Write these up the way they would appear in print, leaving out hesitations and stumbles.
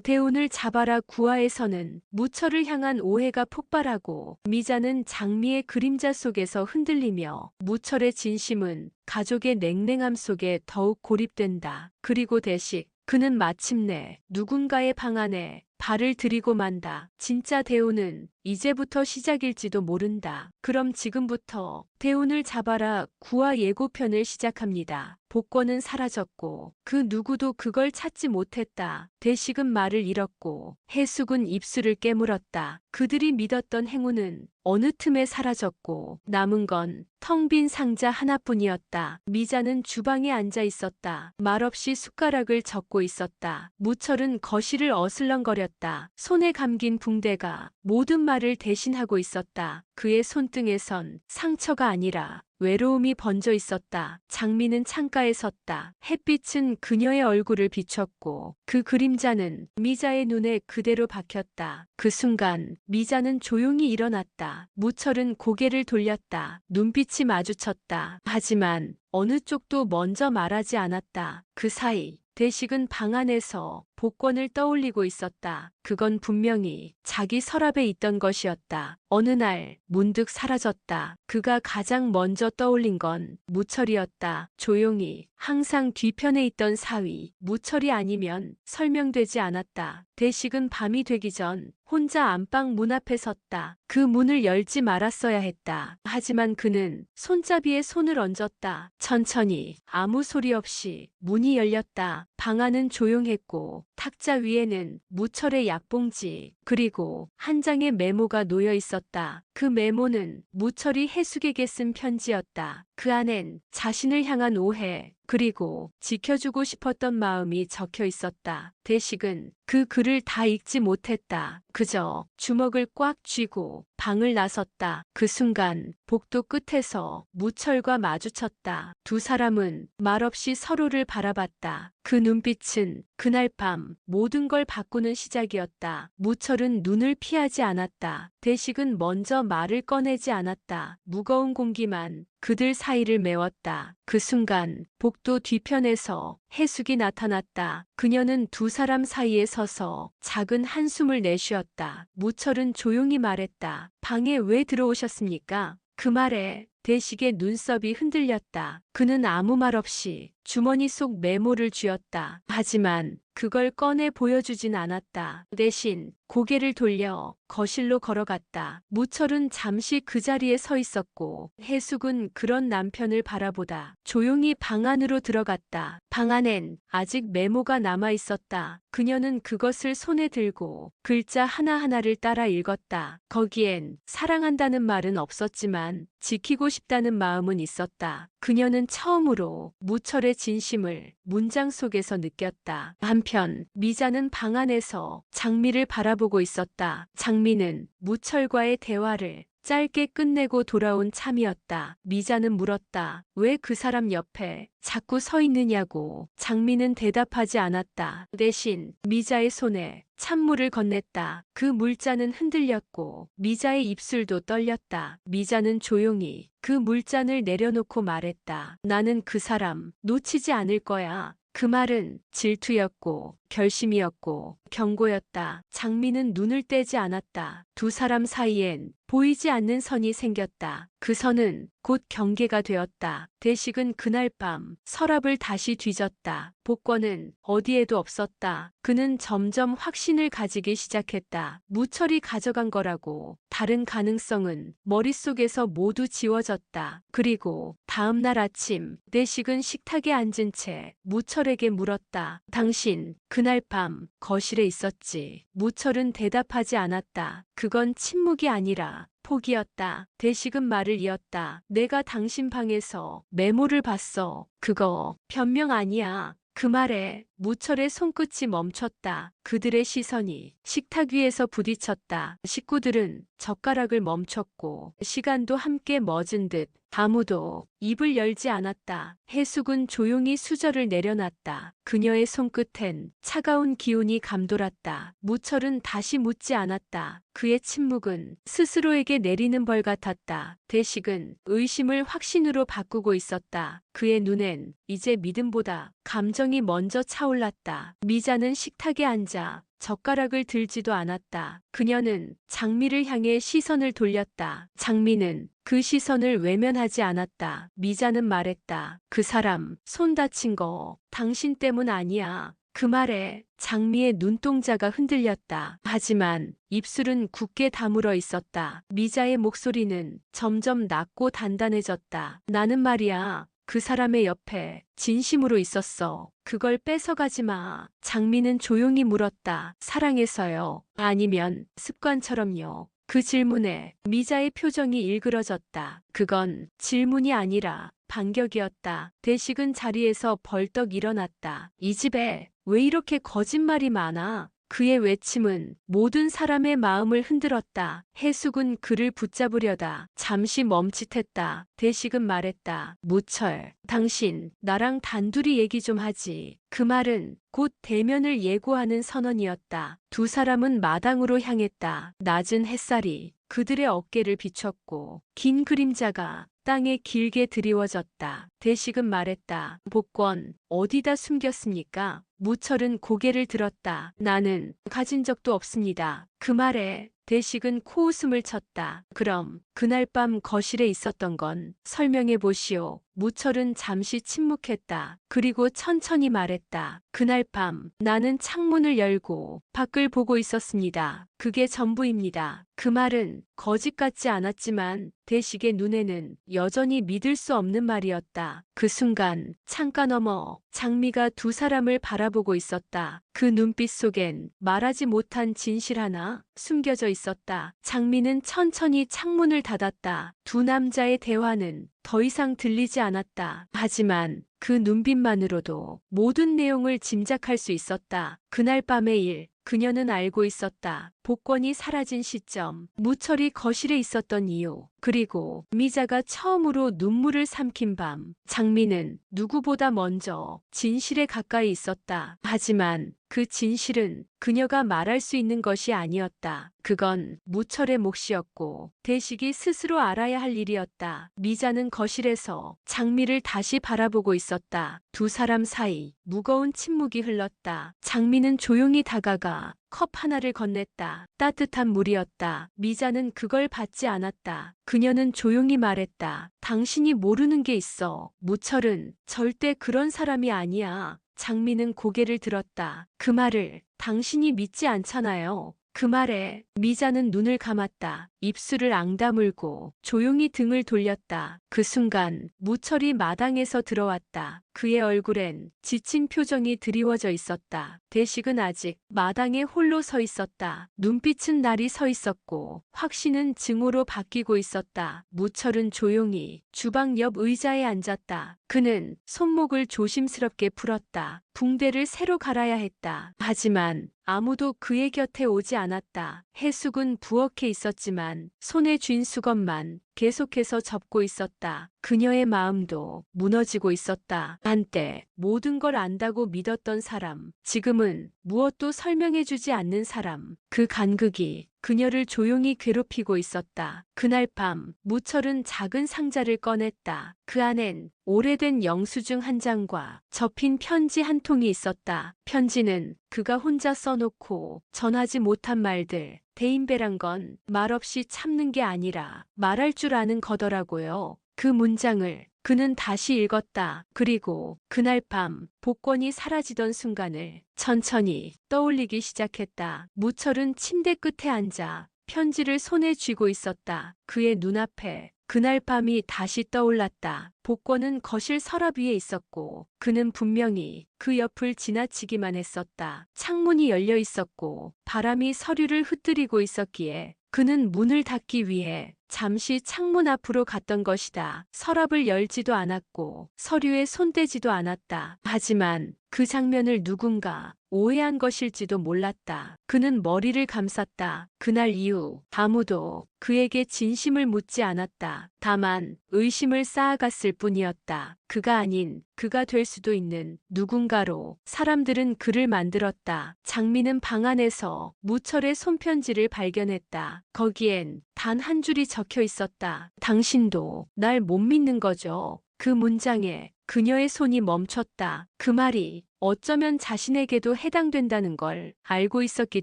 대운을 잡아라 9화에서는 무철을 향한 오해가 폭발하고 미자는 장미의 그림자 속에서 흔들리며 무철의 진심은 가족의 냉랭함 속에 더욱 고립된다. 그리고 대식, 그는 마침내 누군가의 방 안에 발을 들이고 만다. 진짜 대운은 이제부터 시작일지도 모른다. 그럼 지금부터 대운을 잡아라 9화 예고편을 시작합니다. 복권은 사라졌고 그 누구도 그걸 찾지 못했다. 대식은 말을 잃었고 해숙은 입술을 깨물었다. 그들이 믿었던 행운은 어느 틈에 사라졌고 남은 건 텅 빈 상자 하나뿐이었다. 미자는 주방에 앉아 있었다. 말없이 숟가락을 젓고 있었다. 무철은 거실을 어슬렁거렸다. 손에 감긴 붕대가 모든 말을 대신하고 있었다. 그의 손등에선 상처가 아니라 외로움이 번져 있었다. 장미는 창가에 섰다. 햇빛은 그녀의 얼굴을 비췄고 그 그림자는 미자의 눈에 그대로 박혔다. 그 순간 미자는 조용히 일어났다. 무철은 고개를 돌렸다. 눈빛이 마주쳤다. 하지만 어느 쪽도 먼저 말하지 않았다. 그 사이 대식은 방 안에서 복권을 떠올리고 있었다. 그건 분명히 자기 서랍에 있던 것이었다. 어느 날 문득 사라졌다. 그가 가장 먼저 떠올린 건 무철이었다. 조용히 항상 뒤편에 있던 사위 무철이 아니면 설명되지 않았다. 대식은 밤이 되기 전 혼자 안방 문 앞에 섰다. 그 문을 열지 말았어야 했다. 하지만 그는 손잡이에 손을 얹었다. 천천히 아무 소리 없이 문이 열렸다. 방 안은 조용했고 탁자 위에는 무철의 약봉지 그리고 한 장의 메모가 놓여 있었다. 그 메모는 무철이 해숙에게 쓴 편지였다. 그 안엔 자신을 향한 오해 그리고 지켜주고 싶었던 마음이 적혀 있었다. 대식은 그 글을 다 읽지 못했다. 그저 주먹을 꽉 쥐고 방을 나섰다. 그 순간 복도 끝에서 무철과 마주쳤다. 두 사람은 말없이 서로를 바라봤다. 그 눈빛은 그날 밤 모든 걸 바꾸는 시작이었다. 무철은 눈을 피하지 않았다. 대식은 먼저 말을 꺼내지 않았다. 무거운 공기만 그들 사이를 메웠다. 그 순간 복도 뒤편에서 해숙이 나타났다. 그녀는 두 사람 사이에 서서 작은 한숨을 내쉬었다. 무철은 조용히 말했다. 방에 왜 들어오셨습니까? 그 말에 대식의 눈썹이 흔들렸다. 그는 아무 말 없이 주머니 속 메모를 쥐었다. 하지만 그걸 꺼내 보여주진 않았다. 대신 고개를 돌려 거실로 걸어갔다. 무철은 잠시 그 자리에 서 있었고 해숙은 그런 남편을 바라보다 조용히 방 안으로 들어갔다. 방 안엔 아직 메모가 남아 있었다. 그녀는 그것을 손에 들고 글자 하나하나를 따라 읽었다. 거기엔 사랑한다는 말은 없었지만 지키고 싶다는 마음은 있었다. 그녀는 처음으로 무철의 진심을 문장 속에서 느꼈다. 한편 미자는 방 안에서 장미를 바라보고 있었다. 장미는 무철과의 대화를 짧게 끝내고 돌아온 참이었다. 미자는 물었다. 왜 그 사람 옆에 자꾸 서 있느냐고. 장미는 대답하지 않았다. 대신 미자의 손에 찬물을 건넸다. 그 물잔은 흔들렸고 미자의 입술도 떨렸다. 미자는 조용히 그 물잔을 내려놓고 말했다. 나는 그 사람 놓치지 않을 거야. 그 말은 질투였고 결심이었고 경고였다. 장미는 눈을 떼지 않았다. 두 사람 사이엔 보이지 않는 선이 생겼다. 그 선은 곧 경계가 되었다. 대식은 그날 밤 서랍을 다시 뒤졌다. 복권은 어디에도 없었다. 그는 점점 확신을 가지기 시작했다. 무철이 가져간 거라고. 다른 가능성은 머릿속에서 모두 지워졌다. 그리고 다음 날 아침 대식은 식탁에 앉은 채 무철에게 물었다. 당신 그날 밤 거실에 있었지? 무철은 대답하지 않았다. 그건 침묵이 아니라 포기였다. 대식은 말을 이었다. 내가 당신 방에서 메모를 봤어. 그거 변명 아니야. 그 말에 무철의 손끝이 멈췄다. 그들의 시선이 식탁 위에서 부딪혔다. 식구들은 젓가락을 멈췄고 시간도 함께 멎은 듯 아무도 입을 열지 않았다. 해숙은 조용히 수저를 내려놨다. 그녀의 손끝엔 차가운 기운이 감돌았다. 무철은 다시 묻지 않았다. 그의 침묵은 스스로에게 내리는 벌 같았다. 대식은 의심을 확신으로 바꾸고 있었다. 그의 눈엔 이제 믿음보다 감정이 먼저 차올랐다. 미자는 식탁에 앉아 젓가락을 들지도 않았다. 그녀는 장미를 향해 시선을 돌렸다. 장미는 그 시선을 외면하지 않았다. 미자는 말했다. 그 사람 손 다친 거 당신 때문 아니야. 그 말에 장미의 눈동자가 흔들렸다. 하지만 입술은 굳게 다물어 있었다. 미자의 목소리는 점점 낮고 단단해졌다. 나는 말이야. 그 사람의 옆에 진심으로 있었어. 그걸 뺏어가지 마. 장미는 조용히 물었다. 사랑해서요? 아니면 습관처럼요? 그 질문에 미자의 표정이 일그러졌다. 그건 질문이 아니라 반격이었다. 대식은 자리에서 벌떡 일어났다. 이 집에 왜 이렇게 거짓말이 많아? 그의 외침은 모든 사람의 마음을 흔들었다. 해숙은 그를 붙잡으려다 잠시 멈칫했다. 대식은 말했다. 무철, 당신 나랑 단둘이 얘기 좀 하지. 그 말은 곧 대면을 예고하는 선언이었다. 두 사람은 마당으로 향했다. 낮은 햇살이 그들의 어깨를 비췄고 긴 그림자가 땅에 길게 드리워졌다. 대식은 말했다. 복권 어디다 숨겼습니까? 무철은 고개를 들었다. 나는 가진 적도 없습니다. 그 말에 대식은 코웃음을 쳤다. 그럼 그날 밤 거실에 있었던 건 설명해 보시오. 무철은 잠시 침묵했다. 그리고 천천히 말했다. 그날 밤 나는 창문을 열고 밖을 보고 있었습니다. 그게 전부입니다. 그 말은 거짓 같지 않았지만 대식의 눈에는 여전히 믿을 수 없는 말이었다. 그 순간 창가 너머 장미가 두 사람을 바라보고 있었다. 그 눈빛 속엔 말하지 못한 진실 하나 숨겨져 있었다. 장미는 천천히 창문을 닫았다. 두 남자의 대화는 더 이상 들리지 않았다. 하지만 그 눈빛만으로도 모든 내용을 짐작할 수 있었다. 그날 밤의 일, 그녀는 알고 있었다. 복권이 사라진 시점, 무철이 거실에 있었던 이유, 그리고 미자가 처음으로 눈물을 삼킨 밤. 장미는 누구보다 먼저 진실에 가까이 있었다. 하지만 그 진실은 그녀가 말할 수 있는 것이 아니었다. 그건 무철의 몫이었고 대식이 스스로 알아야 할 일이었다. 미자는 거실에서 장미를 다시 바라보고 있었다. 두 사람 사이 무거운 침묵이 흘렀다. 장미는 조용히 다가가 컵 하나를 건넸다. 따뜻한 물이었다. 미자는 그걸 받지 않았다. 그녀는 조용히 말했다. 당신이 모르는 게 있어. 무철은 절대 그런 사람이 아니야. 장미는 고개를 들었다. 그 말을 당신이 믿지 않잖아요. 그 말에 미자는 눈을 감았다. 입술을 앙다물고 조용히 등을 돌렸다. 그 순간 무철이 마당에서 들어왔다. 그의 얼굴엔 지친 표정이 드리워져 있었다. 대식은 아직 마당에 홀로 서 있었다. 눈빛은 날이 서 있었고 확신은 증오로 바뀌고 있었다. 무철은 조용히 주방 옆 의자에 앉았다. 그는 손목을 조심스럽게 풀었다. 붕대를 새로 갈아야 했다. 하지만 아무도 그의 곁에 오지 않았다. 해숙은 부엌에 있었지만 손에 쥔 수건만 계속해서 접고 있었다. 그녀의 마음도 무너지고 있었다. 한때 모든 걸 안다고 믿었던 사람, 지금은 무엇도 설명해주지 않는 사람. 그 간극이 그녀를 조용히 괴롭히고 있었다. 그날 밤 무철은 작은 상자를 꺼냈다. 그 안엔 오래된 영수증 한 장과 접힌 편지 한 통이 있었다. 편지는 그가 혼자 써놓고 전하지 못한 말들. 대인배란 건 말없이 참는 게 아니라 말할 줄 아는 거더라고요. 그 문장을 그는 다시 읽었다. 그리고 그날 밤 복권이 사라지던 순간을 천천히 떠올리기 시작했다. 무철은 침대 끝에 앉아 편지를 손에 쥐고 있었다. 그의 눈앞에 그날 밤이 다시 떠올랐다. 복권은 거실 서랍 위에 있었고 그는 분명히 그 옆을 지나치기만 했었다. 창문이 열려 있었고 바람이 서류를 흩뜨리고 있었기에 그는 문을 닫기 위해 잠시 창문 앞으로 갔던 것이다. 서랍을 열지도 않았고 서류에 손대지도 않았다. 하지만 그 장면을 누군가 오해한 것일지도 몰랐다. 그는 머리를 감쌌다. 그날 이후 아무도 그에게 진심을 묻지 않았다. 다만 의심을 쌓아갔을 뿐이었다. 그가 아닌 그가 될 수도 있는 누군가로 사람들은 그를 만들었다. 장미는 방 안에서 무철의 손편지를 발견했다. 거기엔 단 한 줄이 적혀 있었다. 당신도 날 못 믿는 거죠. 그 문장에 그녀의 손이 멈췄다. 그 말이 어쩌면 자신에게도 해당된다는 걸 알고 있었기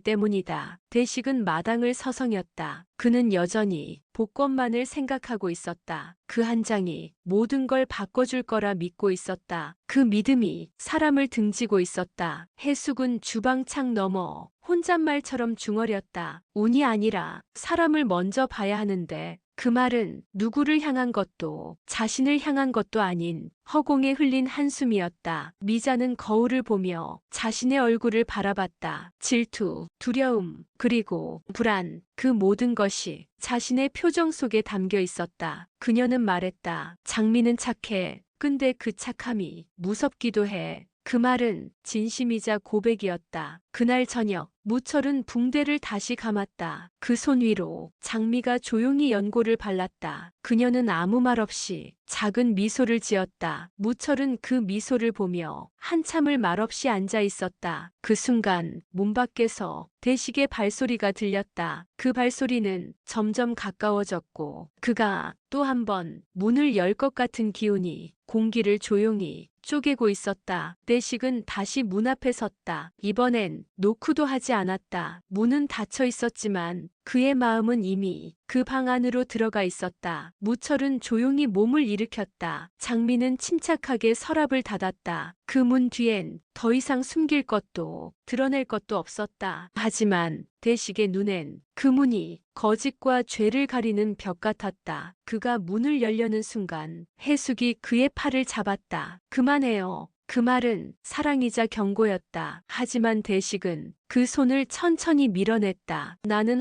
때문이다. 대식은 마당을 서성였다. 그는 여전히 복권만을 생각하고 있었다. 그 한 장이 모든 걸 바꿔줄 거라 믿고 있었다. 그 믿음이 사람을 등지고 있었다. 해숙은 주방창 너머 혼잣말처럼 중얼였다. 운이 아니라 사람을 먼저 봐야 하는데 그 말은 누구를 향한 것도 자신을 향한 것도 아닌 허공에 흘린 한숨이었다. 미자는 거울을 보며 자신의 얼굴을 바라봤다. 질투, 두려움, 그리고 불안, 그 모든 것이 자신의 표정 속에 담겨 있었다. 그녀는 말했다. 장미는 착해. 근데 그 착함이 무섭기도 해. 그 말은 진심이자 고백이었다. 그날 저녁 무철은 붕대를 다시 감았다. 그 손 위로 장미가 조용히 연고를 발랐다. 그녀는 아무 말 없이 작은 미소를 지었다. 무철은 그 미소를 보며 한참을 말없이 앉아 있었다. 그 순간 문 밖에서 대식의 발소리가 들렸다. 그 발소리는 점점 가까워졌고 그가 또 한 번 문을 열 것 같은 기운이 공기를 조용히 쪼개고 있었다. 대식은 다시 문 앞에 섰다. 이번엔 노크도 하지 않았다. 문은 닫혀 있었지만 그의 마음은 이미 그 방 안으로 들어가 있었다. 무철은 조용히 몸을 일으켰다. 장미는 침착하게 서랍을 닫았다. 그 문 뒤엔 더 이상 숨길 것도 드러낼 것도 없었다. 하지만 대식의 눈엔 그 문이 거짓과 죄를 가리는 벽 같았다. 그가 문을 열려는 순간 해숙이 그의 팔을 잡았다. 그만해요. 그 말은 사랑이자 경고였다. 하지만 대식은 그 손을 천천히 밀어냈다. 나는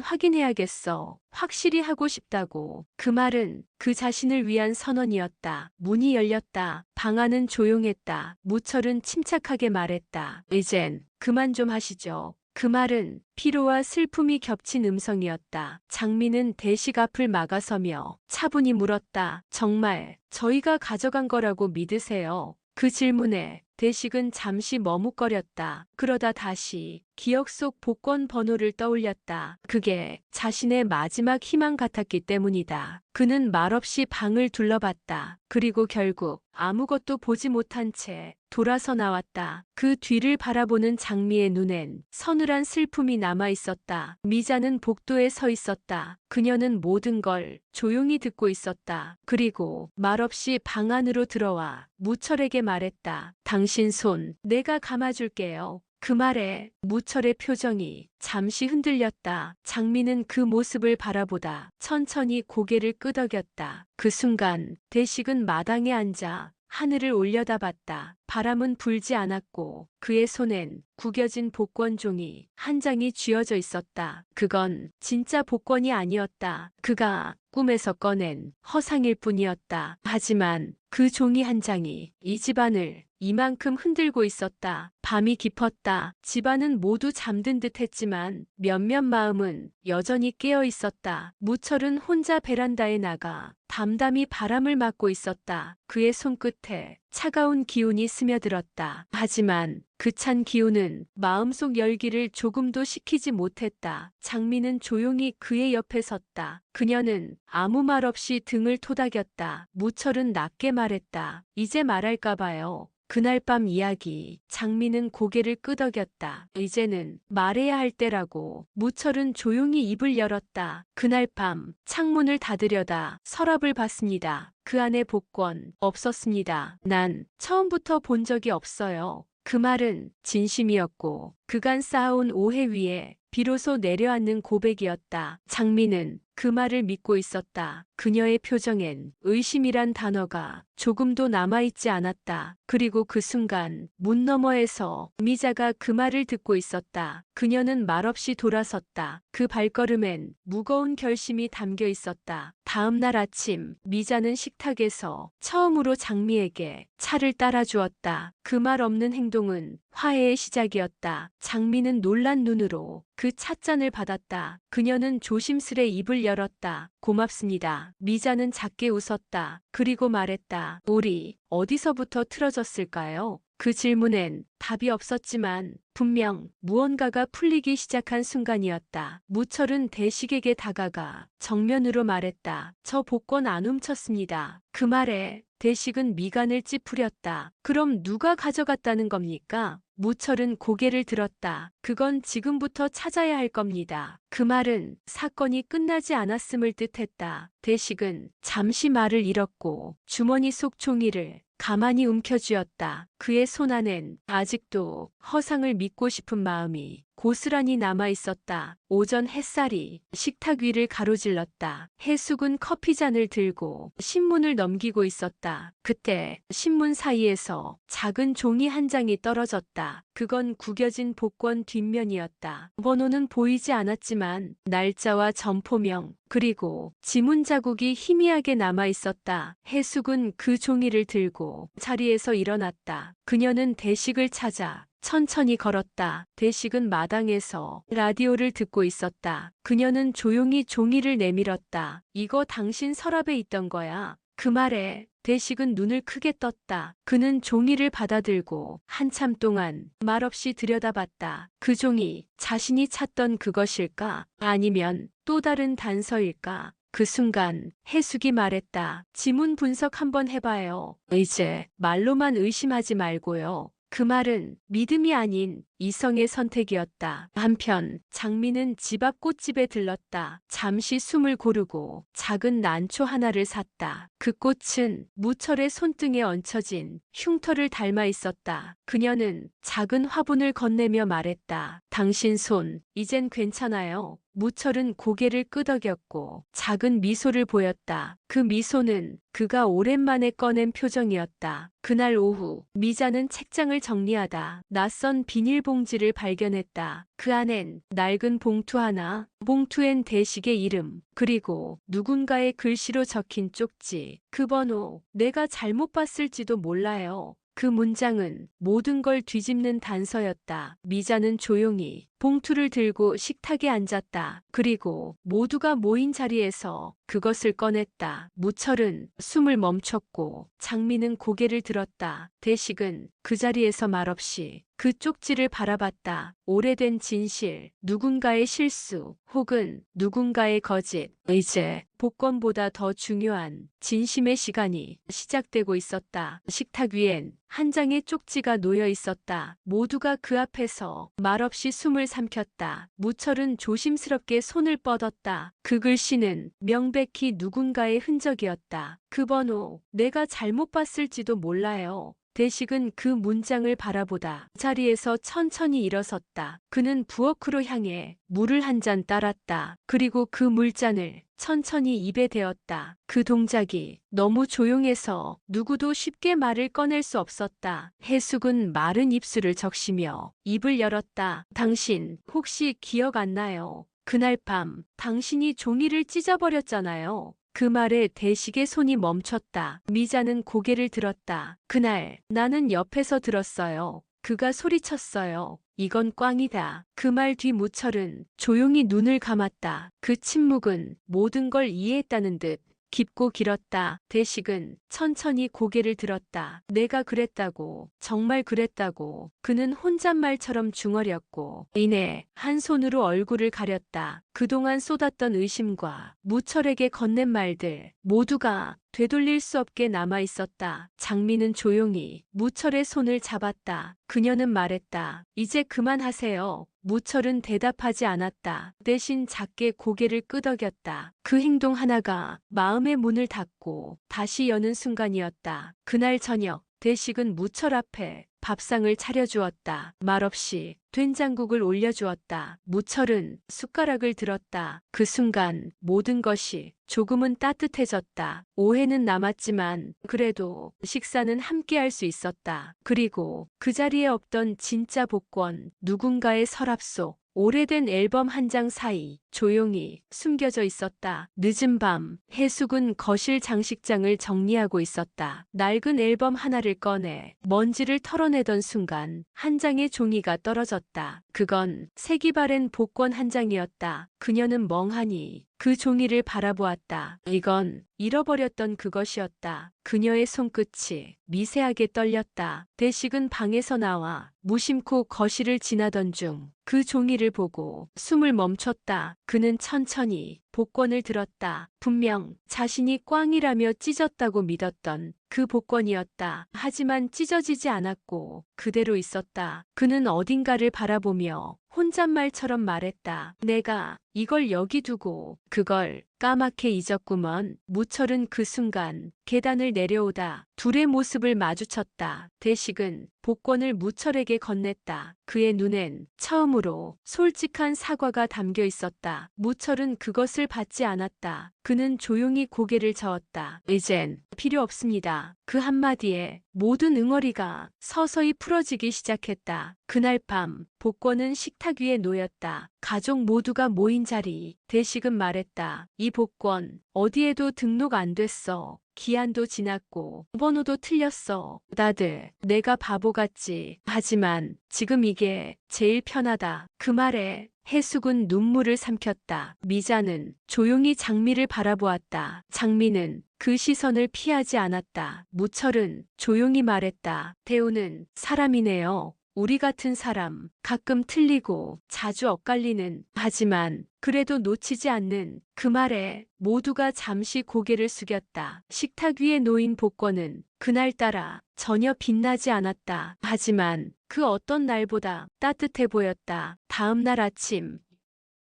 확인해야겠어. 확실히 하고 싶다고. 그 말은 그 자신을 위한 선언이었다. 문이 열렸다. 방 안은 조용했다. 무철은 침착하게 말했다. 이젠 그만 좀 하시죠. 그 말은 피로와 슬픔이 겹친 음성이었다. 장미는 대식 앞을 막아서며 차분히 물었다. 정말 저희가 가져간 거라고 믿으세요? 그 질문에 대식은 잠시 머뭇거렸다. 그러다 다시 기억 속 복권 번호를 떠올렸다. 그게 자신의 마지막 희망 같았기 때문이다. 그는 말없이 방을 둘러봤다. 그리고 결국 아무것도 보지 못한 채 돌아서 나왔다. 그 뒤를 바라보는 장미의 눈엔 서늘한 슬픔이 남아 있었다. 미자는 복도에 서 있었다. 그녀는 모든 걸 조용히 듣고 있었다. 그리고 말없이 방 안으로 들어와 무철에게 말했다. 당신 손 내가 감아줄게요. 그 말에 무철의 표정이 잠시 흔들렸다. 장미는 그 모습을 바라보다 천천히 고개를 끄덕였다. 그 순간 대식은 마당에 앉아 하늘을 올려다봤다. 바람은 불지 않았고 그의 손엔 구겨진 복권 종이 한 장이 쥐어져 있었다. 그건 진짜 복권이 아니었다. 그가 꿈에서 꺼낸 허상일 뿐이었다. 하지만 그 종이 한 장이 이 집안을 이만큼 흔들고 있었다. 밤이 깊었다. 집안은 모두 잠든 듯 했지만 몇몇 마음은 여전히 깨어 있었다. 무철은 혼자 베란다에 나가 담담히 바람을 맞고 있었다. 그의 손끝에 차가운 기운이 스며들었다. 하지만 그 찬 기운은 마음속 열기를 조금도 식히지 못했다. 장미는 조용히 그의 옆에 섰다. 그녀는 아무 말 없이 등을 토닥였다. 무철은 낮게 말했다. 이제 말할까 봐요. 그날 밤 이야기. 장미는 고개를 끄덕였다. 이제는 말해야 할 때라고. 무철은 조용히 입을 열었다. 그날 밤 창문을 닫으려다 서랍을 봤습니다. 그 안에 복권 없었습니다. 난 처음부터 본 적이 없어요. 그 말은 진심이었고 그간 쌓아온 오해 위에 비로소 내려앉는 고백이었다. 장미는 그 말을 믿고 있었다. 그녀의 표정엔 의심이란 단어가 조금도 남아있지 않았다. 그리고 그 순간 문 너머에서 미자가 그 말을 듣고 있었다. 그녀는 말없이 돌아섰다. 그 발걸음엔 무거운 결심이 담겨 있었다. 다음 날 아침 미자는 식탁에서 처음으로 장미에게 차를 따라주었다. 그 말 없는 행동은 화해의 시작이었다. 장미는 놀란 눈으로 그 찻잔을 받았다. 그녀는 조심스레 입을 열었다. 고맙습니다. 미자는 작게 웃었다. 그리고 말했다. 우리 어디서부터 틀어졌을까요? 그 질문엔 답이 없었지만 분명 무언가가 풀리기 시작한 순간이었다. 무철은 대식에게 다가가 정면으로 말했다. 저 복권 안 훔쳤습니다. 그 말에 대식은 미간을 찌푸렸다. 그럼 누가 가져갔다는 겁니까? 무철은 고개를 들었다. 그건 지금부터 찾아야 할 겁니다. 그 말은 사건이 끝나지 않았음을 뜻했다. 대식은 잠시 말을 잃었고 주머니 속 종이를 가만히 움켜쥐었다. 그의 손 안엔 아직도 허상을 믿고 싶은 마음이 고스란히 남아 있었다. 오전 햇살이 식탁 위를 가로질렀다. 해숙은 커피잔을 들고 신문을 넘기고 있었다. 그때 신문 사이에서 작은 종이 한 장이 떨어졌다. 그건 구겨진 복권 뒷면이었다. 번호는 보이지 않았지만 날짜와 점포명 그리고 지문 자국이 희미하게 남아 있었다. 해숙은 그 종이를 들고 자리에서 일어났다. 그녀는 대식을 찾아 천천히 걸었다. 대식은 마당에서 라디오를 듣고 있었다. 그녀는 조용히 종이를 내밀었다. 이거 당신 서랍에 있던 거야. 그 말에 대식은 눈을 크게 떴다. 그는 종이를 받아들고 한참 동안 말없이 들여다봤다. 그 종이 자신이 찾던 그것일까? 아니면 또 다른 단서일까? 그 순간 해숙이 말했다. 지문 분석 한번 해봐요. 이제 말로만 의심하지 말고요. 그 말은 믿음이 아닌 이성의 선택이었다. 한편 장미는 집 앞 꽃집에 들렀다. 잠시 숨을 고르고 작은 난초 하나를 샀다. 그 꽃은 무철의 손등에 얹혀진 흉터를 닮아 있었다. 그녀는 작은 화분을 건네며 말했다. 당신 손, 이젠 괜찮아요. 무철은 고개를 끄덕였고 작은 미소를 보였다. 그 미소는 그가 오랜만에 꺼낸 표정이었다. 그날 오후 미자는 책장을 정리하다 낯선 비닐봉지를 발견했다. 그 안엔 낡은 봉투 하나, 봉투엔 대식의 이름, 그리고 누군가의 글씨로 적힌 쪽지. 그 번호, 내가 잘못 봤을지도 몰라요. 그 문장은 모든 걸 뒤집는 단서였다. 미자는 조용히 봉투를 들고 식탁에 앉았다. 그리고 모두가 모인 자리에서 그것을 꺼냈다. 무철은 숨을 멈췄고 장미는 고개를 들었다. 대식은 그 자리에서 말없이 그 쪽지를 바라봤다. 오래된 진실, 누군가의 실수, 혹은 누군가의 거짓. 이제 복권보다 더 중요한 진심의 시간이 시작되고 있었다. 식탁 위엔 한 장의 쪽지가 놓여 있었다. 모두가 그 앞에서 말없이 숨을 삼켰다. 무철은 조심스럽게 손을 뻗었다. 그 글씨는 명백히 누군가의 흔적이었다. 그 번호, 내가 잘못 봤을지도 몰라요. 대식은 그 문장을 바라보다 자리에서 천천히 일어섰다. 그는 부엌으로 향해 물을 한 잔 따랐다. 그리고 그 물잔을 천천히 입에 대었다. 그 동작이 너무 조용해서 누구도 쉽게 말을 꺼낼 수 없었다. 해숙은 마른 입술을 적시며 입을 열었다. 당신 혹시 기억 안 나요? 그날 밤 당신이 종이를 찢어버렸잖아요. 그 말에 대식의 손이 멈췄다. 미자는 고개를 들었다. 그날 나는 옆에서 들었어요. 그가 소리쳤어요. 이건 꽝이다. 그 말 뒤 무철은 조용히 눈을 감았다. 그 침묵은 모든 걸 이해했다는 듯 깊고 길었다. 대식은 천천히 고개를 들었다. 내가 그랬다고, 정말 그랬다고. 그는 혼잣말처럼 중얼였고 이내 한 손으로 얼굴을 가렸다. 그동안 쏟았던 의심과 무철에게 건넨 말들 모두가 되돌릴 수 없게 남아 있었다. 장미는 조용히 무철의 손을 잡았다. 그녀는 말했다. 이제 그만하세요. 무철은 대답하지 않았다. 대신 작게 고개를 끄덕였다. 그 행동 하나가 마음의 문을 닫고 다시 여는 순간이었다. 그날 저녁 대식은 무철 앞에 밥상을 차려주었다. 말없이 된장국을 올려주었다. 무철은 숟가락을 들었다. 그 순간 모든 것이 조금은 따뜻해졌다. 오해는 남았지만 그래도 식사는 함께할 수 있었다. 그리고 그 자리에 없던 진짜 복권, 누군가의 서랍 속 오래된 앨범 한 장 사이 조용히 숨겨져 있었다. 늦은 밤 해숙은 거실 장식장을 정리하고 있었다. 낡은 앨범 하나를 꺼내 먼지를 털어내던 순간 한 장의 종이가 떨어졌다. 그건 색이 바랜 복권 한 장이었다. 그녀는 멍하니 그 종이를 바라보았다. 이건 잃어버렸던 그것이었다. 그녀의 손끝이 미세하게 떨렸다. 대식은 방에서 나와 무심코 거실을 지나던 중 그 종이를 보고 숨을 멈췄다. 그는 천천히 복권을 들었다. 분명 자신이 꽝이라며 찢었다고 믿었던 그 복권이었다. 하지만 찢어지지 않았고 그대로 있었다. 그는 어딘가를 바라보며 혼잣말처럼 말했다. 내가 이걸 여기 두고 그걸 까맣게 잊었구먼. 무철은 그 순간 계단을 내려오다 둘의 모습을 마주쳤다. 대식은 복권을 무철에게 건넸다. 그의 눈엔 처음으로 솔직한 사과가 담겨 있었다. 무철은 그것을 받지 않았다. 그는 조용히 고개를 저었다. 이젠 필요 없습니다. 그 한마디에 모든 응어리가 서서히 풀어지기 시작했다. 그날 밤 복권은 식탁 위에 놓였다. 가족 모두가 모인 자리. 대식은 말했다. 이 복권 어디에도 등록 안 됐어. 기한도 지났고 번호도 틀렸어. 다들 내가 바보 같지. 하지만 지금 이게 제일 편하다. 그 말에 해숙은 눈물을 삼켰다. 미자는 조용히 장미를 바라보았다. 장미는 그 시선을 피하지 않았다. 무철은 조용히 말했다. 대우는 사람이네요. 우리 같은 사람, 가끔 틀리고 자주 엇갈리는, 하지만 그래도 놓치지 않는. 그 말에 모두가 잠시 고개를 숙였다. 식탁 위에 놓인 복권은 그날따라 전혀 빛나지 않았다. 하지만 그 어떤 날보다 따뜻해 보였다. 다음 날 아침,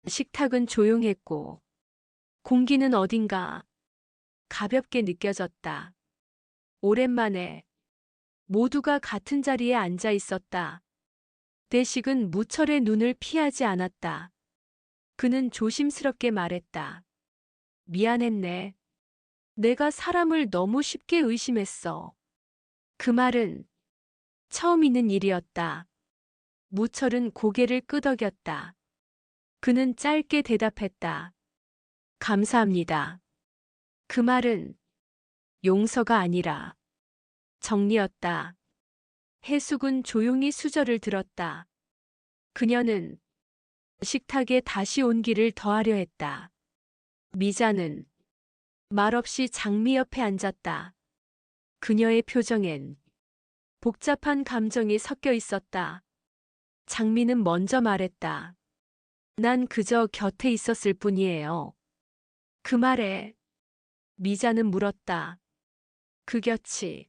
식탁은 조용했고 공기는 어딘가 가볍게 느껴졌다. 오랜만에 모두가 같은 자리에 앉아 있었다. 대식은 무철의 눈을 피하지 않았다. 그는 조심스럽게 말했다. 미안했네. 내가 사람을 너무 쉽게 의심했어. 그 말은 처음 있는 일이었다. 무철은 고개를 끄덕였다. 그는 짧게 대답했다. 감사합니다. 그 말은 용서가 아니라 정리였다. 해숙은 조용히 수저를 들었다. 그녀는 식탁에 다시 온기를 더하려 했다. 미자는 말없이 장미 옆에 앉았다. 그녀의 표정엔 복잡한 감정이 섞여 있었다. 장미는 먼저 말했다. 난 그저 곁에 있었을 뿐이에요. 그 말에 미자는 물었다. 그 곁이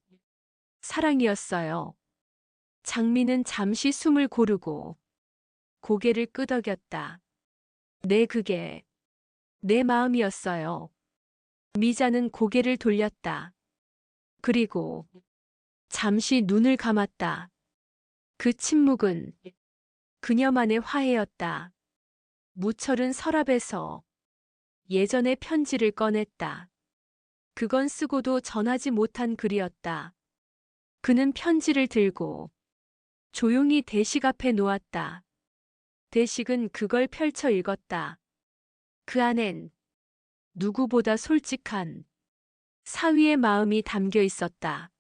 사랑이었어요. 장미는 잠시 숨을 고르고 고개를 끄덕였다. 네, 그게 내 마음이었어요. 미자는 고개를 돌렸다. 그리고 잠시 눈을 감았다. 그 침묵은 그녀만의 화해였다. 무철은 서랍에서 예전의 편지를 꺼냈다. 그건 쓰고도 전하지 못한 글이었다. 그는 편지를 들고 조용히 대식 앞에 놓았다. 대식은 그걸 펼쳐 읽었다. 그 안엔 누구보다 솔직한 사위의 마음이 담겨 있었다.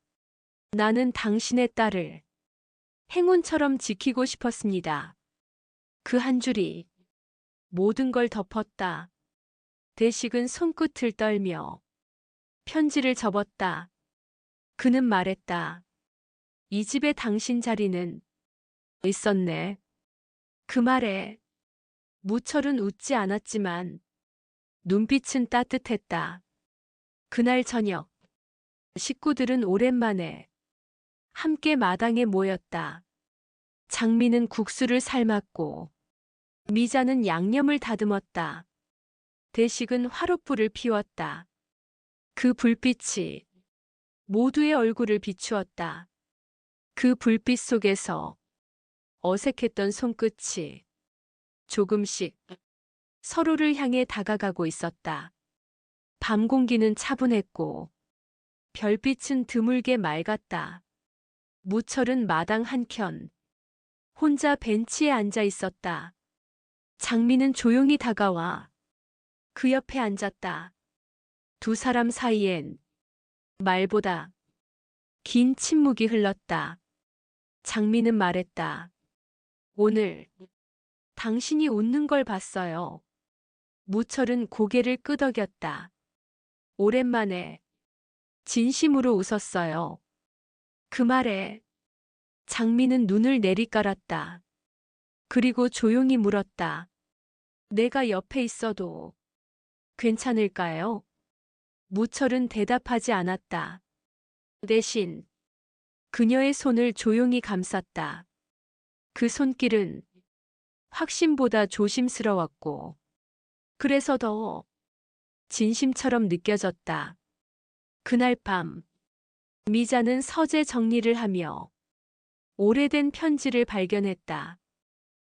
나는 당신의 딸을 행운처럼 지키고 싶었습니다. 그 한 줄이 모든 걸 덮었다. 대식은 손끝을 떨며 편지를 접었다. 그는 말했다. 이 집에 당신 자리는 있었네. 그 말에 무철은 웃지 않았지만 눈빛은 따뜻했다. 그날 저녁, 식구들은 오랜만에 함께 마당에 모였다. 장미는 국수를 삶았고 미자는 양념을 다듬었다. 대식은 화롯불을 피웠다. 그 불빛이 모두의 얼굴을 비추었다. 그 불빛 속에서 어색했던 손끝이 조금씩 서로를 향해 다가가고 있었다. 밤 공기는 차분했고 별빛은 드물게 맑았다. 무철은 마당 한켠 혼자 벤치에 앉아 있었다. 장미는 조용히 다가와 그 옆에 앉았다. 두 사람 사이엔 말보다 긴 침묵이 흘렀다. 장미는 말했다. 오늘 당신이 웃는 걸 봤어요. 무철은 고개를 끄덕였다. 오랜만에 진심으로 웃었어요. 그 말에 장미는 눈을 내리깔았다. 그리고 조용히 물었다. 내가 옆에 있어도 괜찮을까요? 무철은 대답하지 않았다. 대신 그녀의 손을 조용히 감쌌다. 그 손길은 확신보다 조심스러웠고, 그래서 더 진심처럼 느껴졌다. 그날 밤, 미자는 서재 정리를 하며 오래된 편지를 발견했다.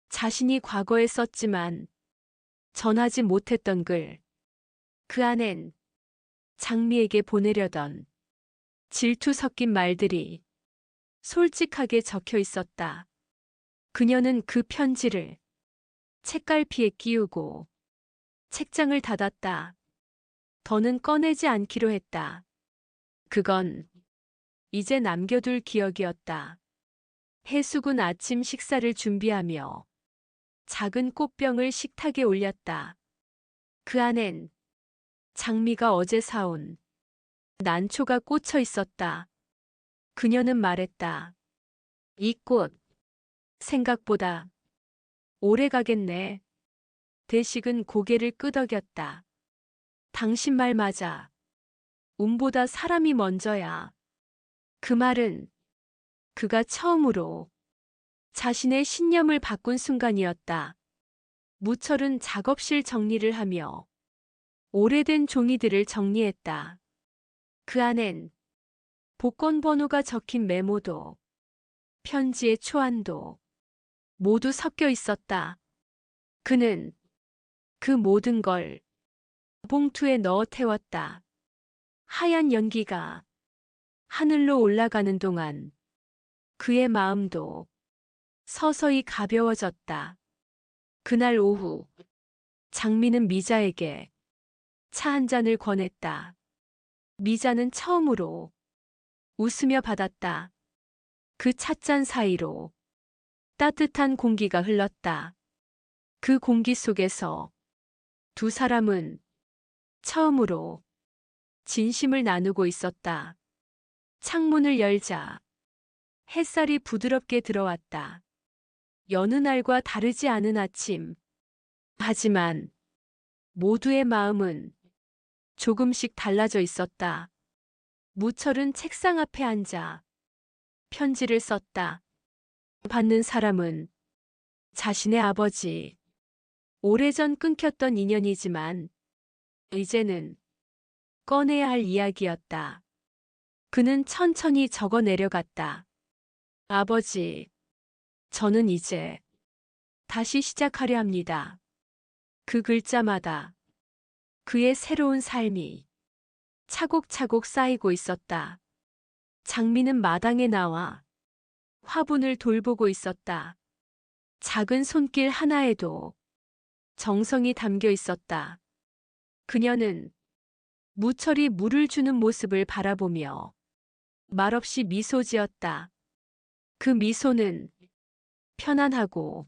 자신이 과거에 썼지만 전하지 못했던 글. 그 안엔 장미에게 보내려던 질투 섞인 말들이 솔직하게 적혀 있었다. 그녀는 그 편지를 책갈피에 끼우고 책장을 닫았다. 더는 꺼내지 않기로 했다. 그건 이제 남겨둘 기억이었다. 해숙은 아침 식사를 준비하며 작은 꽃병을 식탁에 올렸다. 그 안엔 장미가 어제 사온 난초가 꽂혀 있었다. 그녀는 말했다. 이 꽃, 생각보다 오래 가겠네. 대식은 고개를 끄덕였다. 당신 말 맞아. 운보다 사람이 먼저야. 그 말은 그가 처음으로 자신의 신념을 바꾼 순간이었다. 무철은 작업실 정리를 하며 오래된 종이들을 정리했다. 그 안엔 복권 번호가 적힌 메모도 편지의 초안도 모두 섞여 있었다. 그는 그 모든 걸 봉투에 넣어 태웠다. 하얀 연기가 하늘로 올라가는 동안 그의 마음도 서서히 가벼워졌다. 그날 오후 장미는 미자에게 차 한 잔을 권했다. 미자는 처음으로 웃으며 받았다. 그 찻잔 사이로 따뜻한 공기가 흘렀다. 그 공기 속에서 두 사람은 처음으로 진심을 나누고 있었다. 창문을 열자 햇살이 부드럽게 들어왔다. 여느 날과 다르지 않은 아침. 하지만 모두의 마음은 조금씩 달라져 있었다. 무철은 책상 앞에 앉아 편지를 썼다. 받는 사람은 자신의 아버지. 오래전 끊겼던 인연이지만 이제는 꺼내야 할 이야기였다. 그는 천천히 적어 내려갔다. 아버지, 저는 이제 다시 시작하려 합니다. 그 글자마다 그의 새로운 삶이 차곡차곡 쌓이고 있었다. 장미는 마당에 나와 화분을 돌보고 있었다. 작은 손길 하나에도 정성이 담겨 있었다. 그녀는 무철이 물을 주는 모습을 바라보며 말없이 미소 지었다. 그 미소는 편안하고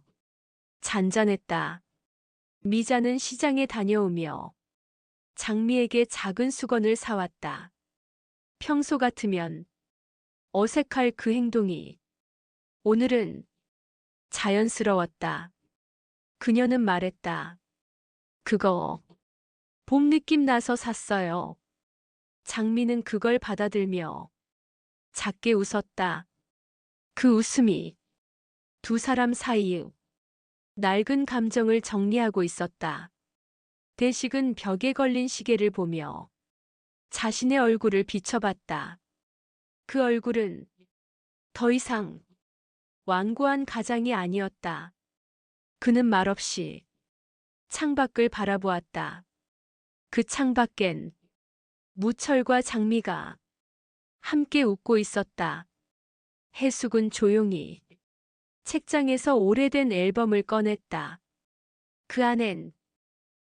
잔잔했다. 미자는 시장에 다녀오며 장미에게 작은 수건을 사왔다. 평소 같으면 어색할 그 행동이 오늘은 자연스러웠다. 그녀는 말했다. 그거 봄 느낌 나서 샀어요. 장미는 그걸 받아들며 작게 웃었다. 그 웃음이 두 사람 사이의 낡은 감정을 정리하고 있었다. 대식은 벽에 걸린 시계를 보며 자신의 얼굴을 비춰봤다. 그 얼굴은 더 이상 완고한 가장이 아니었다. 그는 말없이 창밖을 바라보았다. 그 창밖엔 무철과 장미가 함께 웃고 있었다. 해숙은 조용히 책장에서 오래된 앨범을 꺼냈다. 그 안엔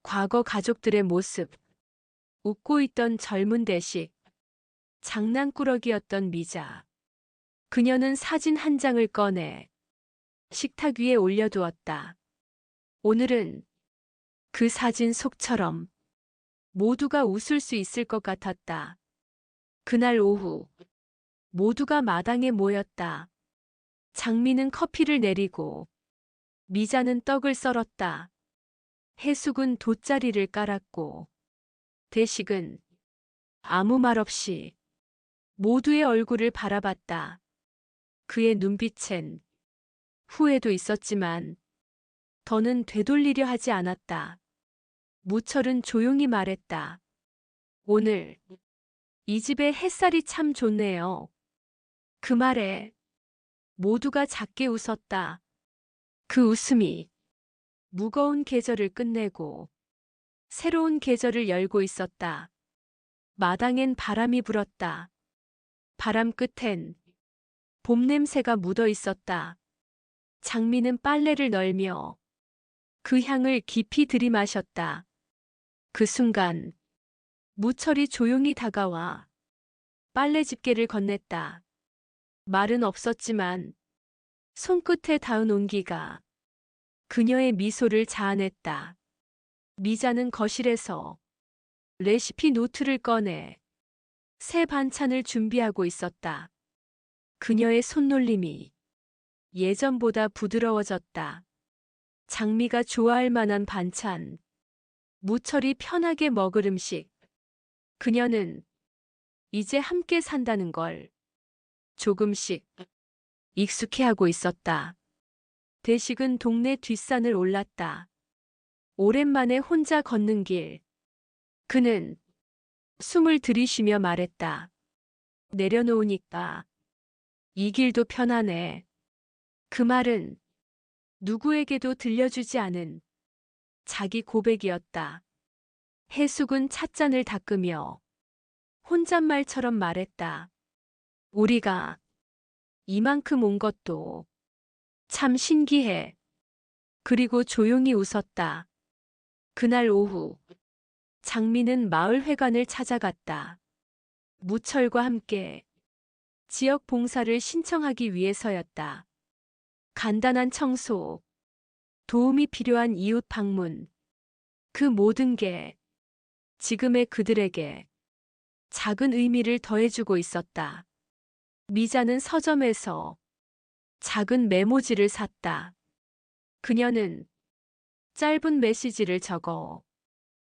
과거 가족들의 모습, 웃고 있던 젊은 대식, 장난꾸러기였던 미자. 그녀는 사진 한 장을 꺼내 식탁 위에 올려두었다. 오늘은 그 사진 속처럼 모두가 웃을 수 있을 것 같았다. 그날 오후 모두가 마당에 모였다. 장미는 커피를 내리고 미자는 떡을 썰었다. 해숙은 돗자리를 깔았고 대식은 아무 말 없이 모두의 얼굴을 바라봤다. 그의 눈빛엔 후회도 있었지만 더는 되돌리려 하지 않았다. 무철은 조용히 말했다. 오늘 이 집에 햇살이 참 좋네요. 그 말에 모두가 작게 웃었다. 그 웃음이 무거운 계절을 끝내고 새로운 계절을 열고 있었다. 마당엔 바람이 불었다. 바람 끝엔 봄 냄새가 묻어 있었다. 장미는 빨래를 널며 그 향을 깊이 들이마셨다. 그 순간 무철이 조용히 다가와 빨래 집게를 건넸다. 말은 없었지만 손끝에 닿은 온기가 그녀의 미소를 자아냈다. 미자는 거실에서 레시피 노트를 꺼내 새 반찬을 준비하고 있었다. 그녀의 손놀림이 예전보다 부드러워졌다. 장미가 좋아할 만한 반찬, 무철이 편하게 먹을 음식. 그녀는 이제 함께 산다는 걸 조금씩 익숙해하고 있었다. 대식은 동네 뒷산을 올랐다. 오랜만에 혼자 걷는 길. 그는 숨을 들이쉬며 말했다. 내려놓으니까 이 길도 편하네. 그 말은 누구에게도 들려주지 않은 자기 고백이었다. 해숙은 찻잔을 닦으며 혼잣말처럼 말했다. 우리가 이만큼 온 것도 참 신기해. 그리고 조용히 웃었다. 그날 오후 장미는 마을 회관을 찾아갔다. 무철과 함께 지역 봉사를 신청하기 위해서였다. 간단한 청소, 도움이 필요한 이웃 방문, 그 모든 게 지금의 그들에게 작은 의미를 더해주고 있었다. 미자는 서점에서 작은 메모지를 샀다. 그녀는 짧은 메시지를 적어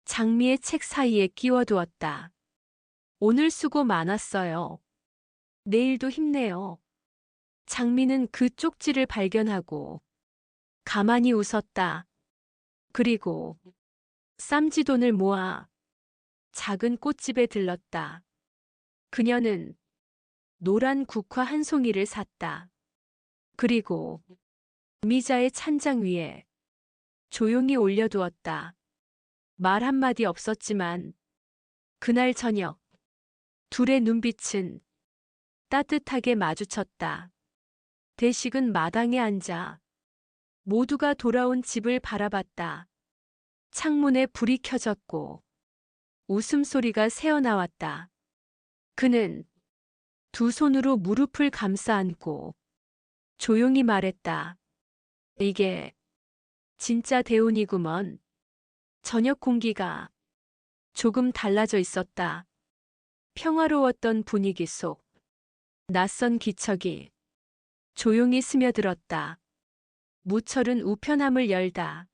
장미의 책 사이에 끼워두었다. 오늘 수고 많았어요. 내일도 힘내요. 장미는 그 쪽지를 발견하고 가만히 웃었다. 그리고 쌈지돈을 모아 작은 꽃집에 들렀다. 그녀는 노란 국화 한 송이를 샀다. 그리고 미자의 찬장 위에 조용히 올려두었다. 말 한마디 없었지만 그날 저녁 둘의 눈빛은 따뜻하게 마주쳤다. 대식은 마당에 앉아 모두가 돌아온 집을 바라봤다. 창문에 불이 켜졌고 웃음소리가 새어나왔다. 그는 두 손으로 무릎을 감싸 안고 조용히 말했다. 이게 진짜 대운이구먼. 저녁 공기가 조금 달라져 있었다. 평화로웠던 분위기 속 낯선 기척이 조용히 스며들었다. 무철은 우편함을 열다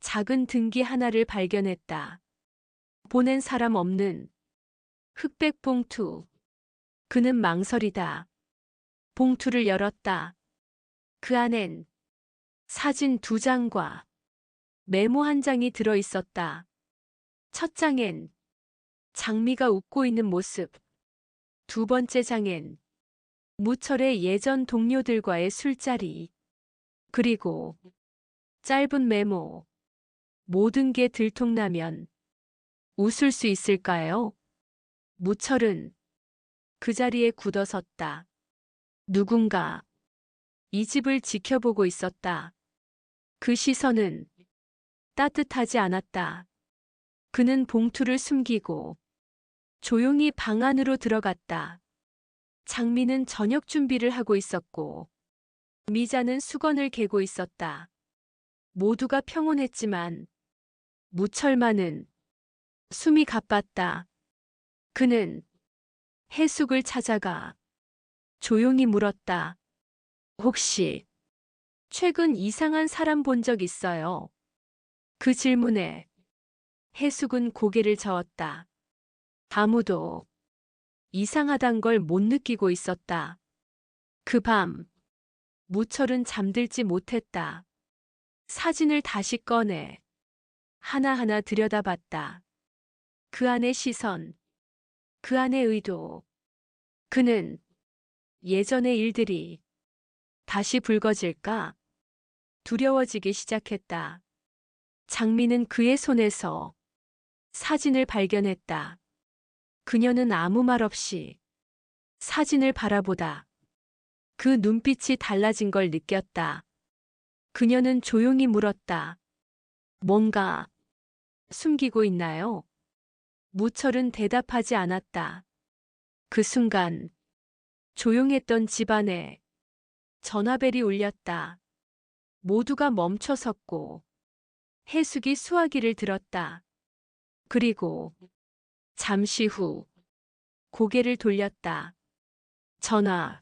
작은 등기 하나를 발견했다. 보낸 사람 없는 흑백 봉투. 그는 망설이다 봉투를 열었다. 그 안엔 사진 2장과 메모 1장이 들어 있었다. 첫 장엔 장미가 웃고 있는 모습, 두 번째 장엔 무철의 예전 동료들과의 술자리, 그리고 짧은 메모. 모든 게 들통나면 웃을 수 있을까요? 무철은 그 자리에 굳어섰다. 누군가 이 집을 지켜보고 있었다. 그 시선은 따뜻하지 않았다. 그는 봉투를 숨기고 조용히 방 안으로 들어갔다. 장미는 저녁 준비를 하고 있었고 미자는 수건을 개고 있었다. 모두가 평온했지만 무철만은 숨이 가빴다. 그는 해숙을 찾아가 조용히 물었다. 혹시 최근 이상한 사람 본 적 있어요? 그 질문에 해숙은 고개를 저었다. 아무도 이상하단 걸 못 느끼고 있었다. 그 밤, 무철은 잠들지 못했다. 사진을 다시 꺼내 하나하나 들여다봤다. 그 안의 시선, 그 안의 의도. 그는 예전의 일들이 다시 불거질까 두려워지기 시작했다. 장미는 그의 손에서 사진을 발견했다. 그녀는 아무 말 없이 사진을 바라보다 그 눈빛이 달라진 걸 느꼈다. 그녀는 조용히 물었다. 뭔가 숨기고 있나요? 무철은 대답하지 않았다. 그 순간 조용했던 집안에 전화벨이 울렸다. 모두가 멈춰 섰고 해숙이 수화기를 들었다. 그리고 잠시 후 고개를 돌렸다. 전화,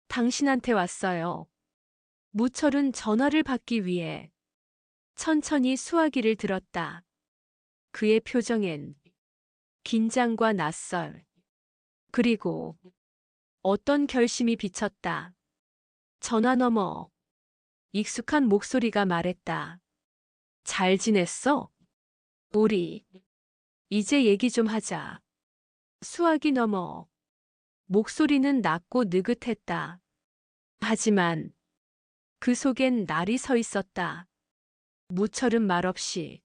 당신한테 왔어요. 무철은 전화를 받기 위해 천천히 수화기를 들었다. 그의 표정엔 긴장과 낯설, 그리고 어떤 결심이 비쳤다. 전화 너머 익숙한 목소리가 말했다. 잘 지냈어? 우리 이제 얘기 좀 하자. 수화기 너머 목소리는 낮고 느긋했다. 하지만 그 속엔 날이 서 있었다. 무철은 말없이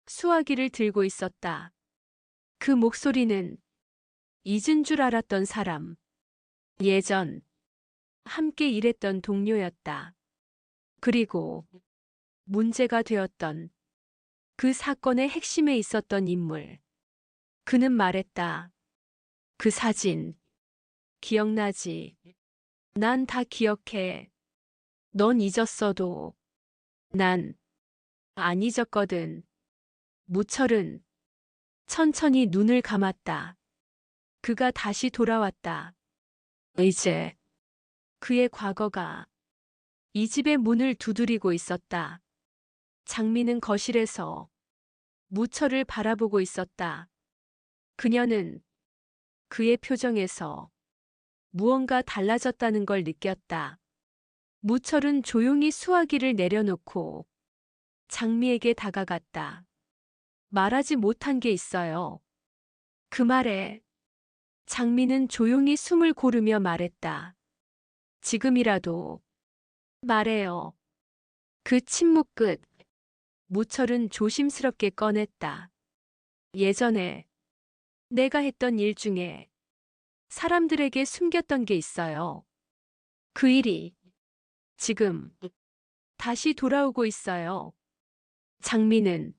수화기를 들고 있었다. 그 목소리는 잊은 줄 알았던 사람, 예전 함께 일했던 동료였다. 그리고 문제가 되었던 그 사건의 핵심에 있었던 인물. 그는 말했다. 그 사진, 기억나지? 난 다 기억해. 넌 잊었어도 난 안 잊었거든. 무철은 천천히 눈을 감았다. 그가 다시 돌아왔다. 이제 그의 과거가 이 집의 문을 두드리고 있었다. 장미는 거실에서 무철을 바라보고 있었다. 그녀는 그의 표정에서 무언가 달라졌다는 걸 느꼈다. 무철은 조용히 수화기를 내려놓고 장미에게 다가갔다. 말하지 못한 게 있어요. 그 말에 장미는 조용히 숨을 고르며 말했다. 지금이라도 말해요. 그 침묵 끝, 무철은 조심스럽게 꺼냈다. 예전에 내가 했던 일 중에 사람들에게 숨겼던 게 있어요. 그 일이 지금 다시 돌아오고 있어요. 장미는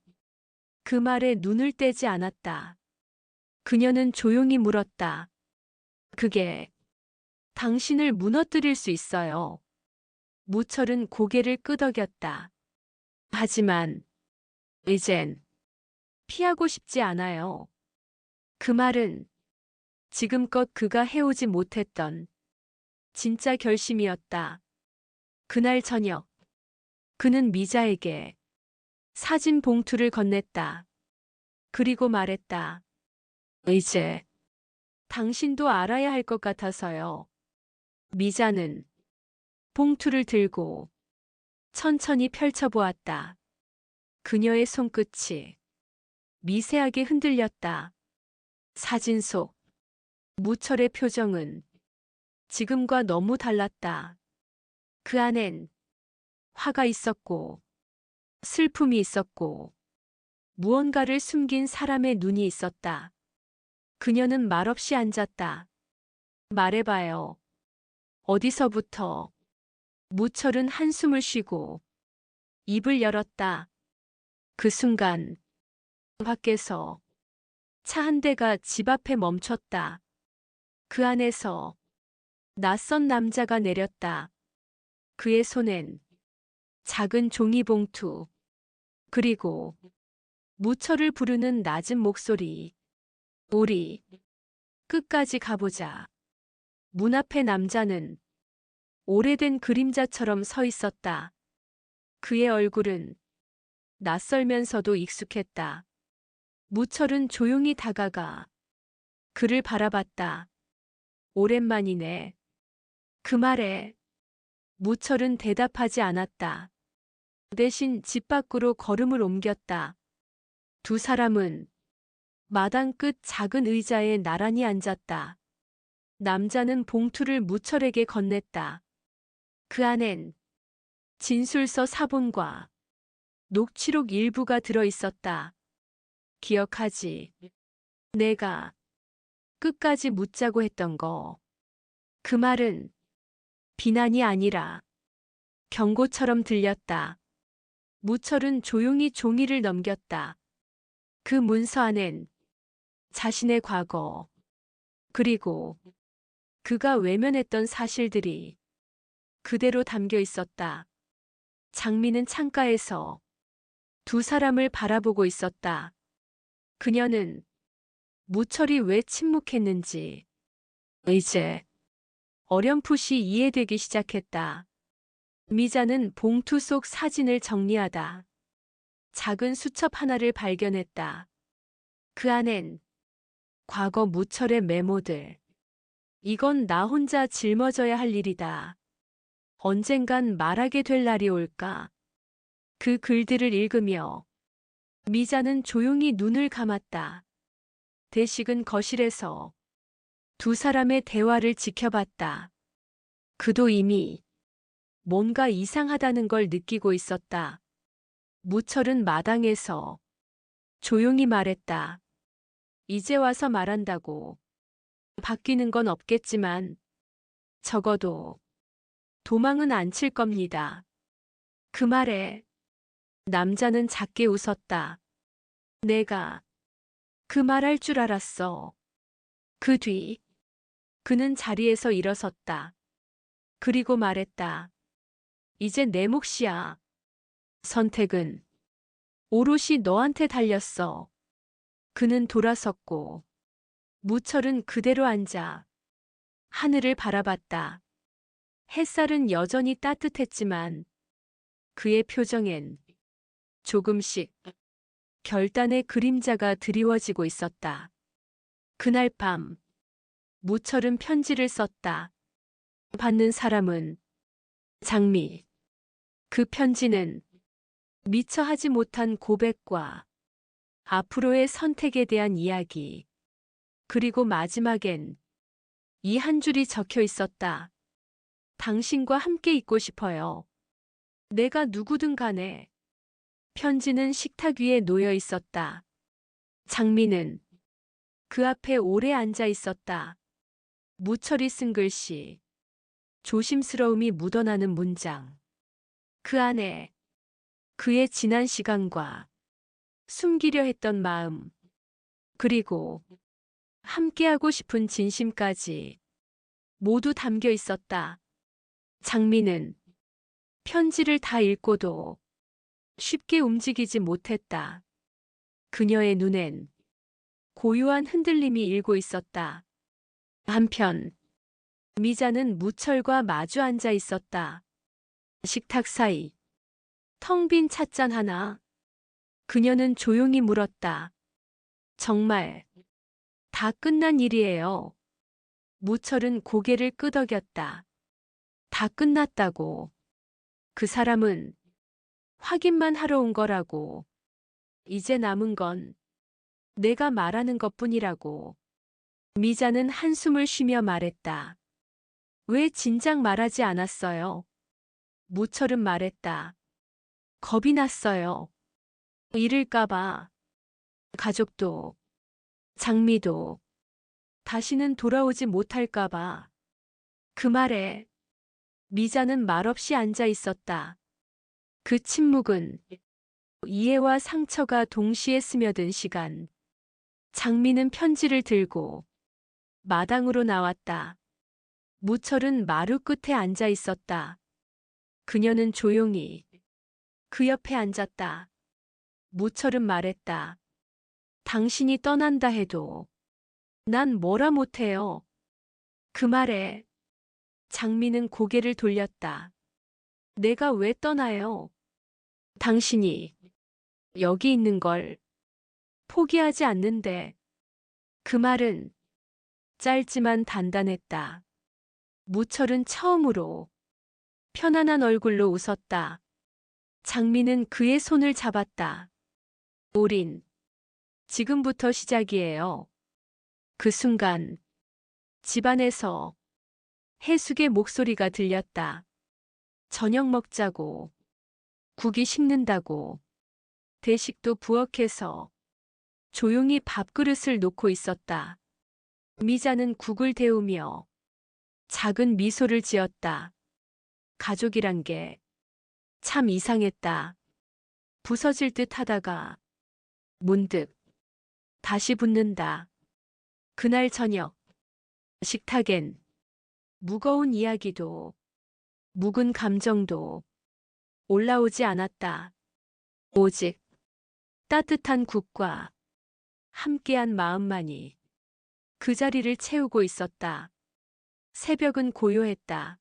그 말에 눈을 떼지 않았다. 그녀는 조용히 물었다. 그게 당신을 무너뜨릴 수 있어요. 무철은 고개를 끄덕였다. 하지만 이젠 피하고 싶지 않아요. 그 말은 지금껏 그가 해오지 못했던 진짜 결심이었다. 그날 저녁, 그는 미자에게 사진 봉투를 건넸다. 그리고 말했다. 이제 당신도 알아야 할 것 같아서요. 미자는 봉투를 들고 천천히 펼쳐보았다. 그녀의 손끝이 미세하게 흔들렸다. 사진 속 무철의 표정은 지금과 너무 달랐다. 그 안엔 화가 있었고 슬픔이 있었고 무언가를 숨긴 사람의 눈이 있었다. 그녀는 말없이 앉았다. 말해봐요. 어디서부터? 무철은 한숨을 쉬고 입을 열었다. 그 순간 밖에서 차 한 대가 집 앞에 멈췄다. 그 안에서 낯선 남자가 내렸다. 그의 손엔 작은 종이봉투, 그리고 무철을 부르는 낮은 목소리. 우리 끝까지 가보자. 문 앞에 남자는 오래된 그림자처럼 서 있었다. 그의 얼굴은 낯설면서도 익숙했다. 무철은 조용히 다가가 그를 바라봤다. 오랜만이네. 그 말에 무철은 대답하지 않았다. 대신 집 밖으로 걸음을 옮겼다. 두 사람은 마당 끝 작은 의자에 나란히 앉았다. 남자는 봉투를 무철에게 건넸다. 그 안엔 진술서 사본과 녹취록 일부가 들어 있었다. 기억하지? 내가 끝까지 묻자고 했던 거. 그 말은 비난이 아니라 경고처럼 들렸다. 무철은 조용히 종이를 넘겼다. 그 문서 안엔 자신의 과거, 그리고 그가 외면했던 사실들이 그대로 담겨 있었다. 장미는 창가에서 두 사람을 바라보고 있었다. 그녀는 무철이 왜 침묵했는지 이제 어렴풋이 이해되기 시작했다. 미자는 봉투 속 사진을 정리하다 작은 수첩 하나를 발견했다. 그 안엔 과거 무철의 메모들. 이건 나 혼자 짊어져야 할 일이다. 언젠간 말하게 될 날이 올까? 그 글들을 읽으며 미자는 조용히 눈을 감았다. 대식은 거실에서 두 사람의 대화를 지켜봤다. 그도 이미 뭔가 이상하다는 걸 느끼고 있었다. 무철은 마당에서 조용히 말했다. 이제 와서 말한다고. 바뀌는 건 없겠지만 적어도 도망은 안 칠 겁니다. 그 말에 남자는 작게 웃었다. 내가 그 말할 줄 알았어. 그 뒤 그는 자리에서 일어섰다. 그리고 말했다. 이제 내 몫이야. 선택은 오롯이 너한테 달렸어. 그는 돌아섰고 무철은 그대로 앉아 하늘을 바라봤다. 햇살은 여전히 따뜻했지만 그의 표정엔 조금씩 결단의 그림자가 드리워지고 있었다. 그날 밤 무철은 편지를 썼다. 받는 사람은 장미. 그 편지는 미처 하지 못한 고백과 앞으로의 선택에 대한 이야기, 그리고 마지막엔 이 한 줄이 적혀 있었다. 당신과 함께 있고 싶어요. 내가 누구든 간에. 편지는 식탁 위에 놓여 있었다. 장미는 그 앞에 오래 앉아 있었다. 무철이 쓴 글씨, 조심스러움이 묻어나는 문장. 그 안에 그의 지난 시간과 숨기려 했던 마음, 그리고 함께하고 싶은 진심까지 모두 담겨 있었다. 장미는 편지를 다 읽고도 쉽게 움직이지 못했다. 그녀의 눈엔 고요한 흔들림이 일고 있었다. 한편 미자는 무철과 마주 앉아 있었다. 식탁 사이 텅 빈 찻잔 하나. 그녀는 조용히 물었다. 정말 다 끝난 일이에요. 무철은 고개를 끄덕였다. 다 끝났다고. 그 사람은 확인만 하러 온 거라고. 이제 남은 건 내가 말하는 것뿐이라고. 미자는 한숨을 쉬며 말했다. 왜 진작 말하지 않았어요? 무철은 말했다. 겁이 났어요. 잃을까봐. 가족도, 장미도 다시는 돌아오지 못할까봐. 그 말에 미자는 말없이 앉아 있었다. 그 침묵은 이해와 상처가 동시에 스며든 시간. 장미는 편지를 들고 마당으로 나왔다. 무철은 마루 끝에 앉아 있었다. 그녀는 조용히 그 옆에 앉았다. 무철은 말했다. 당신이 떠난다 해도 난 뭐라 못해요. 그 말에 장미는 고개를 돌렸다. 내가 왜 떠나요? 당신이 여기 있는 걸 포기하지 않는데. 그 말은 짧지만 단단했다. 무철은 처음으로 편안한 얼굴로 웃었다. 장미는 그의 손을 잡았다. 우린 지금부터 시작이에요. 그 순간 집안에서 해숙의 목소리가 들렸다. 저녁 먹자고. 국이 식는다고. 대식도 부엌에서 조용히 밥그릇을 놓고 있었다. 미자는 국을 데우며 작은 미소를 지었다. 가족이란 게 참 이상했다. 부서질 듯 하다가 문득 다시 붙는다. 그날 저녁 식탁엔 무거운 이야기도 묵은 감정도 올라오지 않았다. 오직 따뜻한 국과 함께한 마음만이 그 자리를 채우고 있었다. 새벽은 고요했다.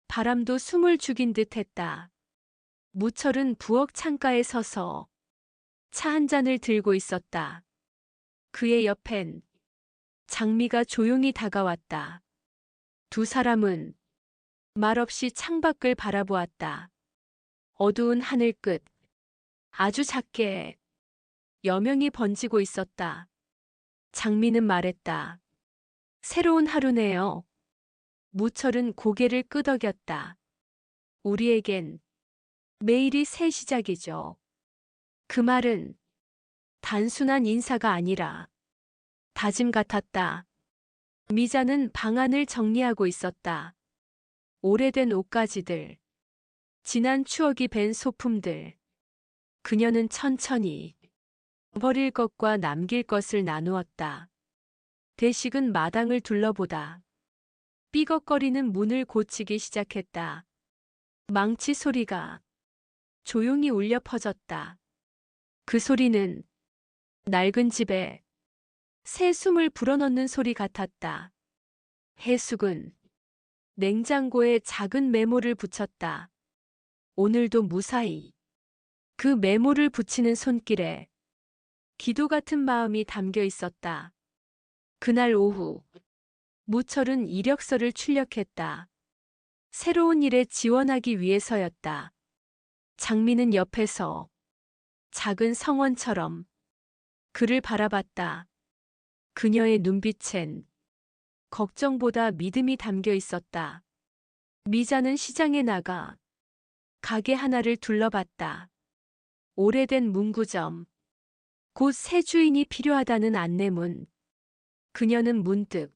바람도 숨을 죽인 듯 했다. 무철은 부엌 창가에 서서 차 한 잔을 들고 있었다. 그의 옆엔 장미가 조용히 다가왔다. 두 사람은 말없이 창밖을 바라보았다. 어두운 하늘 끝, 아주 작게 여명이 번지고 있었다. 장미는 말했다. 새로운 하루네요. 무철은 고개를 끄덕였다. 우리에겐 매일이 새 시작이죠. 그 말은 단순한 인사가 아니라 다짐 같았다. 미자는 방안을 정리하고 있었다. 오래된 옷가지들, 지난 추억이 밴 소품들. 그녀는 천천히 버릴 것과 남길 것을 나누었다. 대식은 마당을 둘러보다 삐걱거리는 문을 고치기 시작했다. 망치 소리가 조용히 울려 퍼졌다. 그 소리는 낡은 집에 새 숨을 불어넣는 소리 같았다. 해숙은 냉장고에 작은 메모를 붙였다. 오늘도 무사히. 그 메모를 붙이는 손길에 기도 같은 마음이 담겨 있었다. 그날 오후 무철은 이력서를 출력했다. 새로운 일에 지원하기 위해서였다. 장미는 옆에서 작은 성원처럼 그를 바라봤다. 그녀의 눈빛엔 걱정보다 믿음이 담겨 있었다. 미자는 시장에 나가 가게 하나를 둘러봤다. 오래된 문구점, 곧 새 주인이 필요하다는 안내문. 그녀는 문득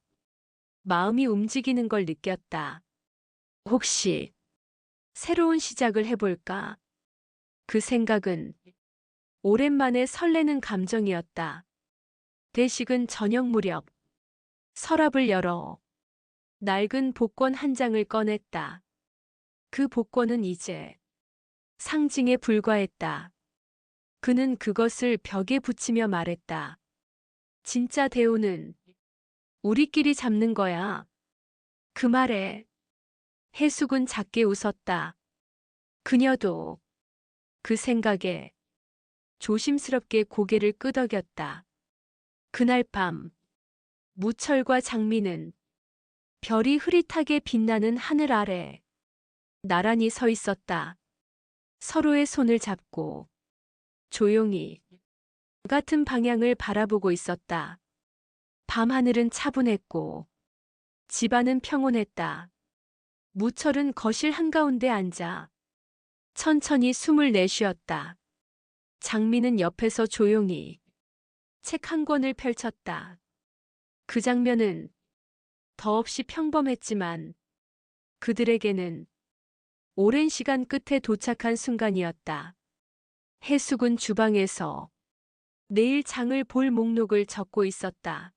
마음이 움직이는 걸 느꼈다. 혹시 새로운 시작을 해볼까? 그 생각은 오랜만에 설레는 감정이었다. 대식은 저녁 무렵 서랍을 열어 낡은 복권 한 장을 꺼냈다. 그 복권은 이제 상징에 불과했다. 그는 그것을 벽에 붙이며 말했다. 진짜 대우는 우리끼리 잡는 거야. 그 말에 해숙은 작게 웃었다. 그녀도 그 생각에 조심스럽게 고개를 끄덕였다. 그날 밤 무철과 장미는 별이 흐릿하게 빛나는 하늘 아래 나란히 서 있었다. 서로의 손을 잡고 조용히 같은 방향을 바라보고 있었다. 밤하늘은 차분했고 집안은 평온했다. 무철은 거실 한가운데 앉아 천천히 숨을 내쉬었다. 장미는 옆에서 조용히 책 한 권을 펼쳤다. 그 장면은 더없이 평범했지만 그들에게는 오랜 시간 끝에 도착한 순간이었다. 해숙은 주방에서 내일 장을 볼 목록을 적고 있었다.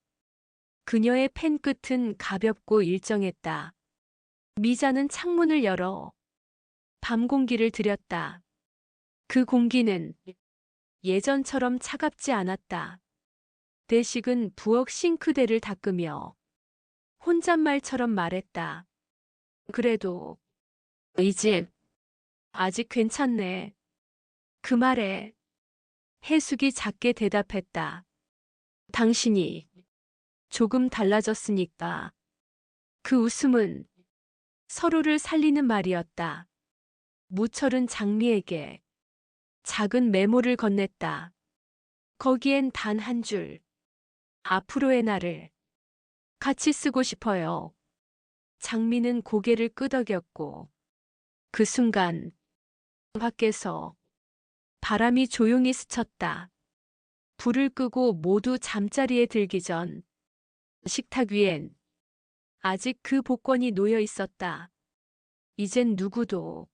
그녀의 펜 끝은 가볍고 일정했다. 미자는 창문을 열어 밤 공기를 들였다. 그 공기는 예전처럼 차갑지 않았다. 대식은 부엌 싱크대를 닦으며 혼잣말처럼 말했다. 그래도 이 집 아직 괜찮네. 그 말에 해숙이 작게 대답했다. 당신이 조금 달라졌으니까. 그 웃음은 서로를 살리는 말이었다. 무철은 장미에게 작은 메모를 건넸다. 거기엔 단 한 줄. 앞으로의 나를 같이 쓰고 싶어요. 장미는 고개를 끄덕였고 그 순간 밖에서 바람이 조용히 스쳤다. 불을 끄고 모두 잠자리에 들기 전 식탁 위엔 아직 그 복권이 놓여 있었다. 이젠 누구도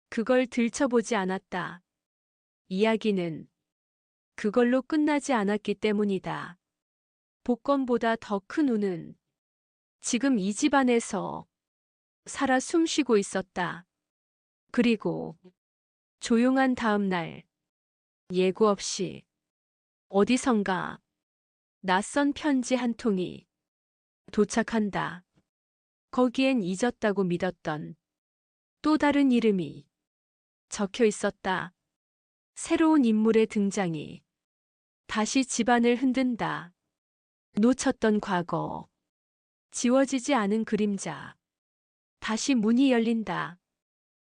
그걸 들춰보지 않았다. 이야기는 그걸로 끝나지 않았기 때문이다. 복권보다 더 큰 운은 지금 이 집안에서 살아 숨쉬고 있었다. 그리고 조용한 다음 날, 예고 없이 어디선가 낯선 편지 한 통이 도착한다. 거기엔 잊었다고 믿었던 또 다른 이름이 적혀 있었다. 새로운 인물의 등장이 다시 집안을 흔든다. 놓쳤던 과거, 지워지지 않은 그림자, 다시 문이 열린다.